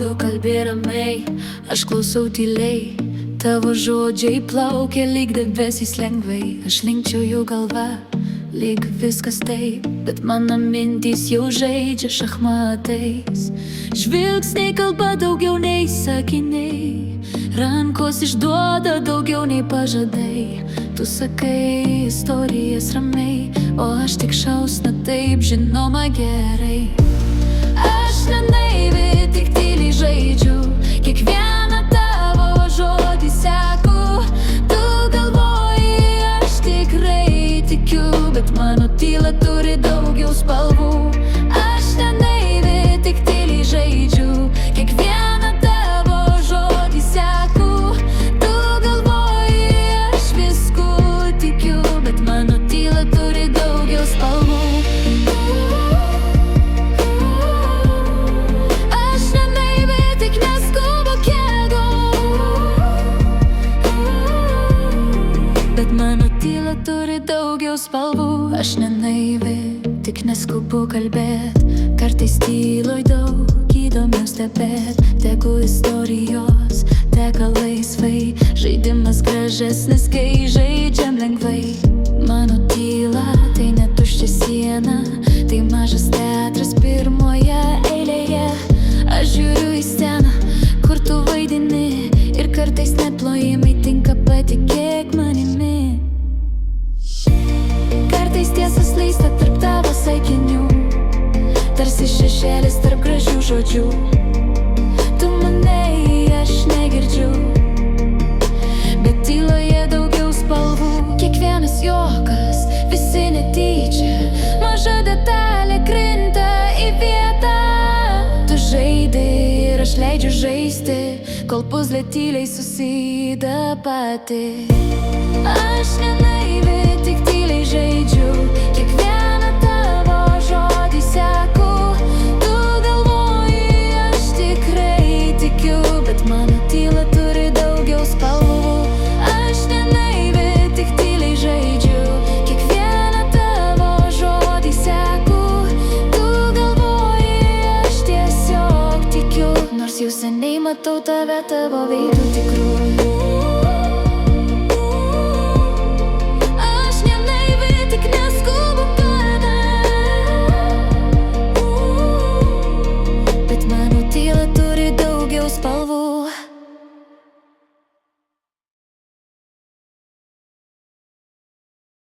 Tu kalbi ramiai, aš klausau tyliai. Tavo žodžiai plaukia lyg debesys lengvai. Aš linkčioju galva, lyg viskas taip, bet mano mintys jau žaidžia šachmatais. Žvilgsniai kalba daugiau nei sakiniai, rankos išduoda daugiau nei pažadai. Tu sakai istorijas ramiai, o aš tik šausna taip žinoma gerai. Aš nenaivi, tik tyliai žaidžiu, kiekvieną tavo žodį seku. Tu galvoji, aš tikrai tikiu, bet mano tyla turi daugiau spalvų. Aš nenaivi, tik tyliai žaidžiu, kiekvieną tavo žodį seku. Tu galvoji, aš visku tikiu, bet mano tyla turi daugiau spalvų. Bet mano tyla turi daugiau spalvų. Aš nenaivi, tik neskubu kalbėt. Kartais tyloj daug įdomiau stebėt. Tegu istorijos teka laisvai, žaidimas gražesnis, kai žaidžiam lengvai. Mano tyla tai ne tuščia siena, tai mažas teatras pirmoje eilėje. Aš žiūriu į sceną, kur tu vaidini, ir kartais net plojimai tinka, patikėk manimi. Kartais tiesa slysta tarp tavo sakinių, tarsi šešėlis tarp gražių žodžių. Tu manai, aš negirdžiu, bet tyloje daugiau spalvų. Kiekvienas juokas, visi netyčia, maža detalė krinta į vietą. Tu žaidi ir aš leidžiu žaisti, kol puzlė tyliai susideda pati. Aš nenaivi, tik tyliai žaidžiu, kiekvieną tavo žodį seku. Tu galvoji, aš tikrai tikiu, bet mano tyla turi daugiau spalvų. Aš nenaivi, tik tyliai žaidžiu, kiekvieną tavo žodį seku. Tu galvoji, aš tiesiog tikiu, nors jau seniai matau tave, tavo veidą.